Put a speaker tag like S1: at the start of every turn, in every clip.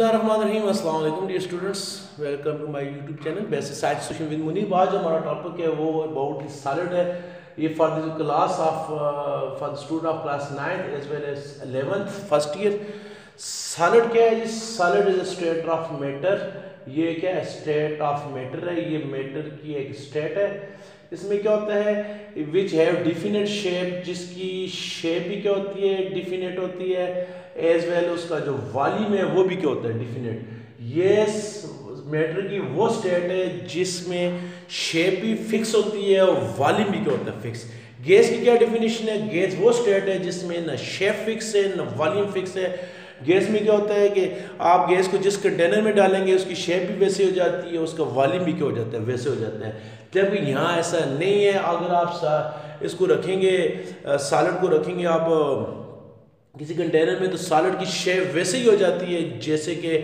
S1: बिस्मिल्लाहिर्रहमानिर्रहीम, अस्सलाम वालेकुम dear students, welcome to my YouTube channel basic science solution with Munib. आज हमारा टॉपिक है वो अबाउट सॉलिड है। ये for the class of for the student of class 9th as well as 11th first year. Solid क्या है? Solid is a state of matter. ये क्या है? स्टेट ऑफ मैटर है। ये मैटर की एक स्टेट है। इसमें क्या होता है? विच हैव डिफिनेट शेप, जिसकी शेप भी क्या होती है? डिफिनेट होती है। एज वेल उसका जो वॉल्यूम है वो भी क्या होता है? डिफिनेट। ये मैटर की वो स्टेट है जिसमें शेप भी फिक्स होती है और वॉल्यूम भी क्या होता है? फिक्स। गैस की क्या डेफिनेशन है? गैस वो स्टेट है जिसमें न शेप फिक्स है न वॉल्यूम फिक्स है। गैस में क्या होता है कि आप गैस को जिस कंटेनर में डालेंगे उसकी शेप भी वैसे हो जाती है, उसका वॉल्यूम भी क्या हो जाता है? वैसे हो जाता है। जबकि यहाँ ऐसा नहीं है। अगर आप इसको रखेंगे, सॉलिड को रखेंगे आप किसी कंटेनर में, तो सॉलिड की शेप वैसे ही हो जाती है जैसे कि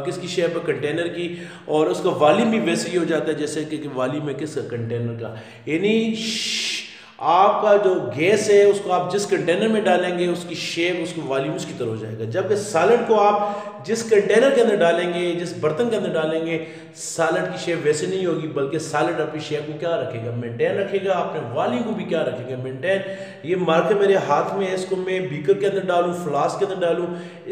S1: किसकी शेप है? कंटेनर की। और उसका वॉल्यूम भी वैसे ही हो जाता है जैसे कि वॉल्यूम है किस कंटेनर का। यानी आपका जो गैस है उसको आप जिस कंटेनर में डालेंगे उसकी शेप, उसकी वॉल्यूम उसकी तरह हो जाएगा। जबकि सॉलिड को आप जिस कंटेनर के अंदर डालेंगे, जिस बर्तन के अंदर डालेंगे, सॉलिड की शेप वैसे नहीं होगी, बल्कि सॉलिड अपनी शेप को क्या रखेगा? मेंटेन रखेगा। अपने वॉल्यूम को भी क्या रखेगा? मेंटेन। ये मार्कर मेरे हाथ में है, इसको मैं बीकर के अंदर डालूं, फ्लास्क के अंदर डालूं,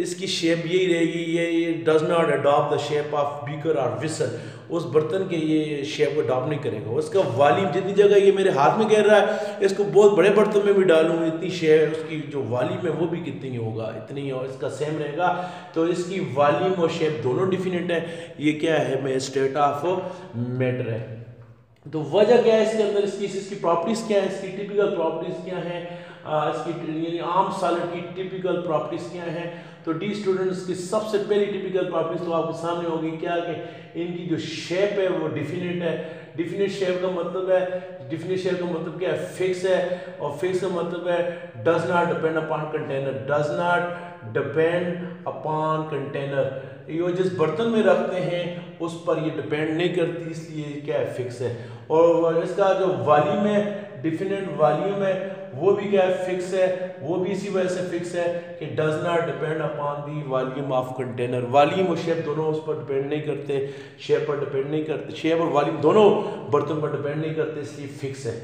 S1: इसकी शेप यही रहेगी। ये does not adopt the shape of beaker और विसल। उस बर्तन के ये शेप को अडॉप्ट नहीं करेगा। उसका वॉल्यूम जितनी जगह ये मेरे हाथ में गिर रहा है, इसको बहुत बड़े बर्तन में भी डालूं, इतनी शेप उसकी जो वॉल्यूम है वो भी कितनी होगा? इतनी, और इसका सेम रहेगा। तो इसकी वॉल्यूम और शेप दोनों डिफिनेट है। ये क्या है? मैं स्टेट ऑफ मैटर है। तो वजह क्या है इसके अंदर? इसकी प्रॉपर्टीज क्या है? इसकी टिपिकल प्रॉपर्टीज क्या है? इसकी आम सॉलिड की टिपिकल प्रॉपर्टीज क्या है? तो डी स्टूडेंट्स की सबसे पहली टिपिकल प्रॉपर्टीज तो आपके सामने होगी क्या? कि इनकी जो शेप है वो डिफिनेट है। डिफिनेट शेप का मतलब है, डिफिनेट शेप का मतलब क्या है? फिक्स है। और फिक्स का मतलब है does not depend upon container. Does not depend upon container. ये जिस बर्तन में रखते हैं उस पर ये डिपेंड नहीं करती, इसलिए क्या है? फिक्स है। और इसका जो वॉल्यूम है, डिफिनेट वॉल्यूम है, वो भी क्या है? फिक्स है। वो भी इसी वजह से फिक्स है कि does not depend upon the volume of container. Volume और शेप दोनों उस पर डिपेंड नहीं करते, शेप पर डिपेंड नहीं करते, शेप और वॉल्यूम दोनों बर्तन पर डिपेंड नहीं करते, इसलिए फिक्स है।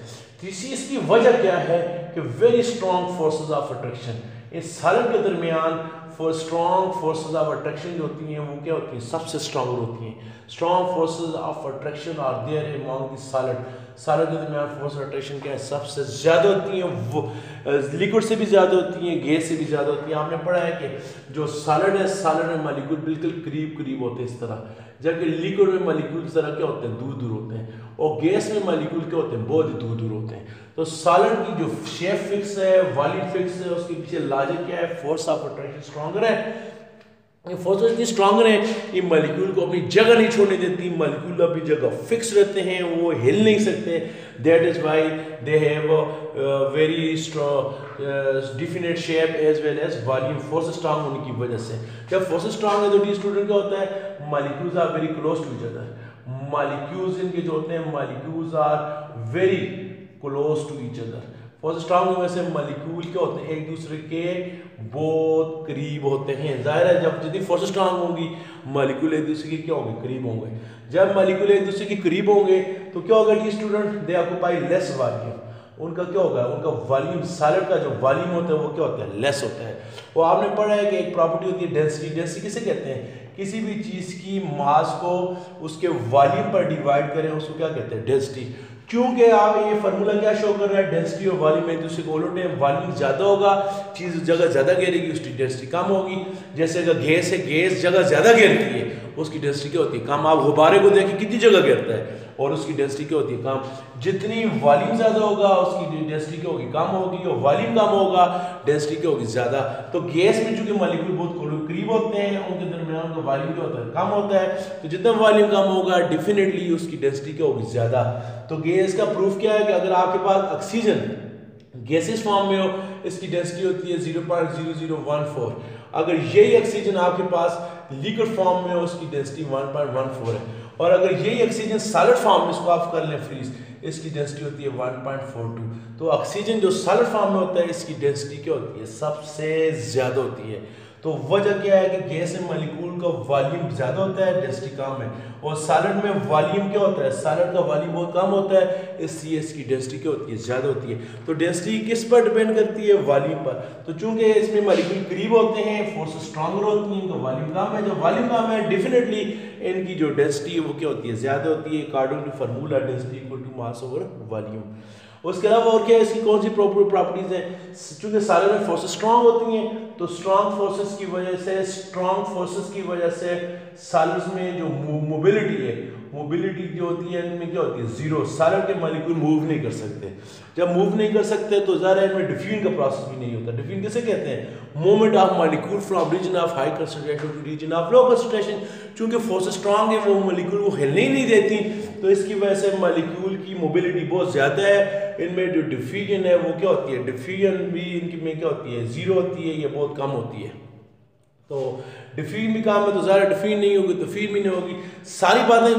S1: तीसरी इसकी वजह क्या है? कि very strong forces of attraction. इस सॉलिड के दरमियान स्ट्रॉन्ग फोर्सेस ऑफ अट्रैक्शन जो होती हैं वो क्या होती हैं? सबसे स्ट्रॉन्ग होती हैं। Strong forces of attraction are there among the solid. Solid के दरमियान फोर्स अट्रैक्शन क्या है? सबसे ज़्यादा होती हैं। वो लिक्विड से भी ज़्यादा होती हैं, गैस से भी ज़्यादा होती हैं। आपने पढ़ा है कि जो सॉलिड है, सॉलिड में मॉलिक्यूल बिल्कुल करीब करीब होते हैं इस तरह, जबकि लिक्विड में मॉलिक्यूल इस तरह क्या होते हैं? दूर दूर होते हैं। और गैस में मॉलिक्यूल क्या होते हैं? बहुत दूर दूर होते हैं। तो सॉलिड की जो शेप फिक्स है, वॉल्यूम फिक्स है, उसके पीछे लॉजिक क्या है? फोर्स ऑफ अट्रैक्शन स्ट्रॉन्गर है। फोर्स इतनी स्ट्रॉन्गर है, ये मॉलिक्यूल को अपनी जगह नहीं छोड़ने देती। मॉलिक्यूल अपनी जगह फिक्स रहते हैं, वो हिल नहीं सकते। That is why they have very strong definite shape as well as volume. Force strong होने की वजह से। जब फोर्स स्ट्रॉन्ग है तो डी स्टूडेंट क्या होता है? Molecules are very close to each other. Molecules इनके जो होते हैं, molecules are very close to each other. Force strong होने से मॉलिक्यूल क्या होते हैं? एक दूसरे के बहुत करीब होते हैं। जाहिर है जब जितनी फोर्स स्ट्रॉन्ग होंगी, मॉलिक्यूल एक दूसरे के क्या होंगे? करीब होंगे। जब मॉलिक्यूल एक दूसरे के करीब होंगे तो क्या होगा डी स्टूडेंट? दे ऑक्यूपाई लेस वॉल्यूम। उनका क्या होगा? उनका वॉल्यूम, सॉलिड का जो वॉल्यूम होता है वो क्या होता है? लेस होता है। वो आपने पढ़ा है कि एक प्रॉपर्टी होती है डेंसिटी। डेंसिटी किसे कहते हैं? किसी भी चीज़ की मास को उसके वॉल्यूम पर डिवाइड करें उसको क्या कहते हैं? डेंसिटी। क्योंकि आप ये फार्मूला क्या शो कर रहा है? डेंसिटी और वॉल्यूम एक दूसरे को उलट है। वॉल्यूम ज़्यादा होगा, चीज़ जगह ज़्यादा घेरेगी, उसकी डेंसिटी कम होगी। जैसे अगर गैस है, गैस जगह ज़्यादा घेरती है, उसकी डेंसिटी क्या होती है? कम। आप गुब्बारे को देखिए कितनी जगह घेरता है और उसकी डेंसिटी क्या होती है? कम। जितनी वॉल्यूम ज़्यादा होगा उसकी डेंसिटी क्या होगी? कम होगी। और वॉल्यूम कम होगा, डेंसिटी क्या होगी? ज़्यादा। तो गैस में चूंकि मॉलिक्यूल बहुत करीब होते हैं, उनके दरमियान का वॉल्यूम क्या होता है? कम होता है। तो जितना वॉल्यूम कम होगा डेफिनेटली उसकी डेंसिटी क्या होगी? ज़्यादा। तो गैस का प्रूफ क्या है? कि अगर आपके पास ऑक्सीजन गैसेस फॉर्म में हो, इसकी डेंसिटी होती है 0.0014। अगर यही ऑक्सीजन आपके पास लिक्विड फॉर्म में हो, उसकी डेंसिटी 1.14 है। और अगर यही ऑक्सीजन सॉलिड फॉर्म में, इसको आप कर लें फ्रीज, इसकी डेंसिटी होती है 1.42। तो ऑक्सीजन जो सॉलिड फॉर्म में होता है इसकी डेंसिटी क्या होती है? सबसे ज़्यादा होती है। तो वजह क्या है कि गैस में मॉलिक्यूल का वॉल्यूम ज़्यादा होता है, डेंसिटी कम है। और सॉलिड में वॉल्यूम क्या होता है, सॉलिड का वॉल्यूम बहुत कम होता है, इसलिए इसकी डेंसिटी क्या होती है, ज़्यादा होती है। तो डेंसिटी किस पर डिपेंड करती है, वॉल्यूम पर। तो चूंकि इसमें मॉलिक्यूल करीब होते हैं, फोर्स स्ट्रॉन्गर होती हैं, इनका वॉल्यूम कम है। जब वॉल्यूम कम है डेफिनेटली इनकी जो डेंसिटी है वो क्या होती है, ज़्यादा होती है। According to formula density equal to mass over volume. उसके अलावा और क्या है, इसकी कौन सी प्रॉपर्टीज हैं, चूंकि सॉलिड में फोर्सेस स्ट्रांग होती हैं, तो स्ट्रांग फोर्सेस की वजह से सॉलिड्स में जो मोबिलिटी है, मोबिलिटी जो होती है इनमें क्या होती है, जीरो। सॉलिड के मॉलिक्यूल मूव नहीं कर सकते। जब मूव नहीं कर सकते तो ज़ाहिर है इनमें डिफ्यूजन का प्रोसेस भी नहीं होता। डिफ्यूजन किसे कहते हैं, movement of molecule from region of high concentration to region of low concentration. चूंकि फोर्सेस स्ट्रांग है, वो मॉलिक्यूल को हिलने ही नहीं देती, तो इसकी वजह से मॉलिक्यूल की मोबिलिटी बहुत ज़्यादा है। इनमें जो डिफ्यूजन है वो क्या होती है, डिफ्यूजन भी इनकी में क्या होती है, जीरो होती है, ये बहुत कम होती है। तो डिफ्यूजन भी काम है, तो ज़्यादा डिफ्यूजन नहीं होगी तो फिर भी नहीं होगी। सारी बातें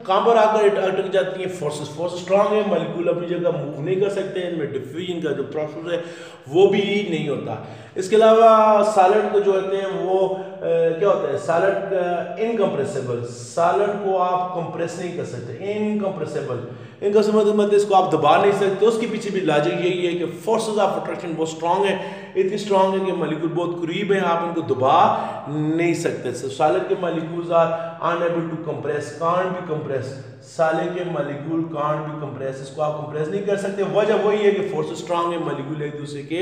S1: कहाँ पर आकर अटक जाती हैं, फोर्स स्ट्रांग है, मॉलिक्यूल अपनी जगह मूव नहीं कर सकते, इनमें डिफ्यूजन का जो प्रोसेस है वो भी नहीं होता। इसके अलावा सॉलिड को जो होते हैं वो क्या होता है, सॉलिड इनकम्प्रेसिबल, सॉलिड को आप कंप्रेस नहीं कर सकते, इनकम्प्रेसिबल। इनका मतलब इसको आप दबा नहीं सकते। उसके पीछे भी लॉजिक यही है कि फोर्सेस ऑफ अट्रैक्शन बहुत स्ट्रांग है, इतनी स्ट्रांग है कि मॉलिक्यूल बहुत करीब है, आप इनको दबा नहीं सकते। सॉलिड के molecules are unable to compress, can't be compress. Solid के मॉलिक्यूल कांट बी कंप्रेस, इसको आप कंप्रेस नहीं कर सकते। वजह वही है कि फोर्स स्ट्रांग है, मॉलिक्यूल एक दूसरे के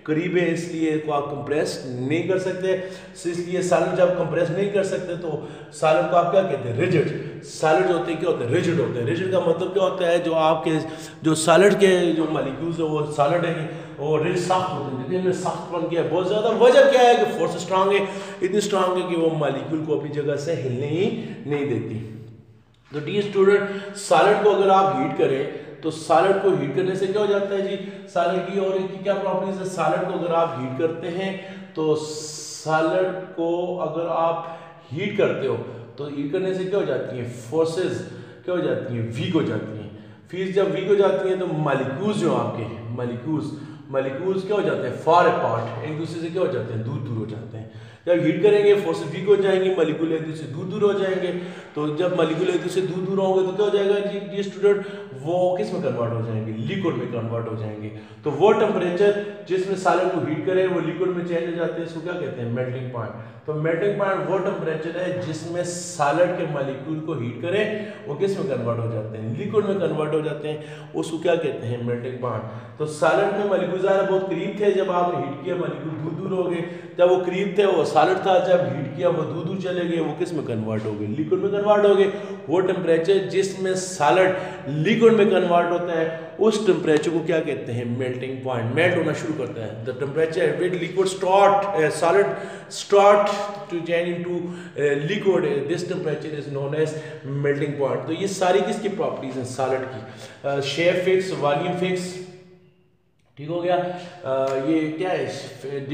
S1: करीब है, इसलिए इसको आप कंप्रेस नहीं कर सकते। इसलिए सॉलिड जब कंप्रेस नहीं कर सकते तो सॉलिड को आप क्या कहते हैं, रिजिड। सॉलिड होते हैं क्या होते हैं, रिजिड होते हैं। रिजिड का मतलब क्या होता है, जो आपके जो सॉलिड के जो मॉलिक्यूल्स है वो सॉलिड है और रिजिड सख्त होते हैं, लेकिन सख्त बन गया बहुत ज़्यादा। वजह क्या है कि फोर्स स्ट्रांग है, इतनी स्ट्रांग है कि वो मॉलिक्यूल को अपनी जगह से हिलने ही नहीं देती। तो डी स्टूडेंट, सॉलिड को अगर आप हीट करें तो सॉलिड को हीट करने से क्या हो जाता है जी, सॉलिड की और इनकी क्या प्रॉपर्टीज है। सॉलिड को अगर आप हीट करते हैं तो सॉलिड को अगर आप हीट करते हो तो हीट करने से क्या हो जाती हैं, फोर्सेस क्या हो जाती हैं, वीक हो जाती हैं। फिर जब वीक हो जाती हैं तो मॉलिक्यूल्स जो आपके मॉलिक्यूल्स क्या हो जाते हैं, फार अपार्ट, एक दूसरे से क्या हो जाते हैं, दूर दूर हो जाते हैं। जब हीट करेंगे फोर्सेस वीक हो जाएंगी, मॉलिक्यूल एक दूसरे से दूर दूर हो जाएंगे। तो जब मॉलिक्यूल एक दूसरे से दूर दूर होंगे तो क्या हो जाएगा जी स्टूडेंट, वो किस में कन्वर्ट हो जाएंगे, लिक्विड में कन्वर्ट हो जाएंगे। तो वो टेम्परेचर जिसमें सॉलिड को हीट करें वो लिक्विड में चेंज हो जाते हैं, इसको क्या कहते हैं, मेल्टिंग पॉइंट। तो मेल्टिंग पॉइंट वो टेम्परेचर है जिसमें सॉलिड के मॉलिक्यूल को हीट करें वो किस में कन्वर्ट हो जाते हैं, लिक्विड में कन्वर्ट हो जाते हैं, उसको क्या कहते हैं, मेल्टिंग पॉइंट। तो सॉलिड में मॉलिक्यूल बहुत करीब थे, जब आपने हीट किया मॉलिक्यूल दूर दूर हो गए। जब वो करीब थे वो सॉलिड था, जब हीट किया वो दूर दूर चले गए, वो किस में कन्वर्ट हो गए, लिक्विड में कन्वर्ट हो गए। वो टेम्परेचर जिसमें सॉलिड लिक्विड में कन्वर्ट होता है उस टेम्परेचर को क्या कहते हैं, मेल्टिंग पॉइंट। मेल्ट होना शुरू करता है, the temperature with liquid solid start to change into liquid, this temperature is known as melting point. तो ये सारी किसकी प्रॉपर्टीज हैं, सॉलिड की। शेप फिक्स, वॉल्यूम फिक्स, ठीक हो गया। ये क्या है,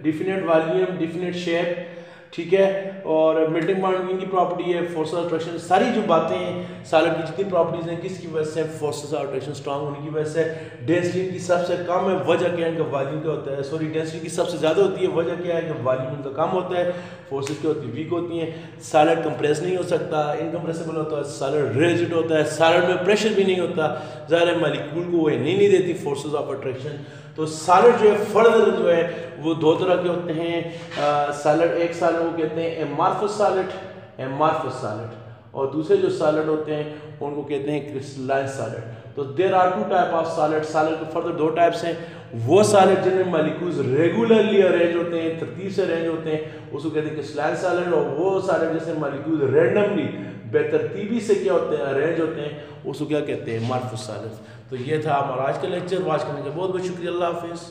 S1: डिफिनेट वॉल्यूम, डिफिनेट शेप, ठीक है। और मेल्टिंग पॉइंट इनकी प्रॉपर्टी है, फोर्स ऑफ अट्रैक्शन, सारी जो बातें हैं सॉलिड की जितनी प्रॉपर्टीज हैं किसकी वजह से, फोर्सेस ऑफ अट्रैक्शन स्ट्रांग होने की वजह से। डेंसिटी की सबसे कम है, वजह क्या है, इनका वॉल्यूम क्या होता है, सॉरी डेंसिटी की सबसे ज़्यादा होती है, वजह क्या है कि वॉल्यूम इनका कम होता है। फोर्सेस क्या होती है, वीक होती हैं। सॉलिड कंप्रेस नहीं हो सकता, इनकम्प्रेसिबल होता है। सॉलिड रिजिड होता है, सॉलिड में प्रेशर भी नहीं होता, ज़ाहिर मॉलिक्यूल को वो नहीं देती फोर्सेस ऑफ अट्रैक्शन। तो सॉलिड जो है फर्दर जो है वो दो तरह के होते हैं। सॉलिड, एक सॉलिड वो कहते हैं एमॉर्फस सॉलिड, और दूसरे जो सॉलिड होते हैं उनको कहते हैं क्रिस्टलाइन सॉलिड। तो there are two type of solid के फर्दर दो टाइप्स हैं। वो सॉलिड जिनमें मॉलिक्यूल्स रेगुलरली अरेंज होते हैं, तरतीब से अरेंज होते हैं, उसको कहते हैं क्रिस्टलाइन सॉलिड। और वो सॉलिड जैसे मॉलिक्यूल्स रैंडमली बेतरतीबी से क्या होते हैं, अरेंज होते हैं, उसको क्या कहते हैं, एमॉर्फस सॉलिड। तो ये था हमारा आज का लेक्चर। वॉच करने का बहुत बहुत शुक्रिया। अल्लाह हाफिज़।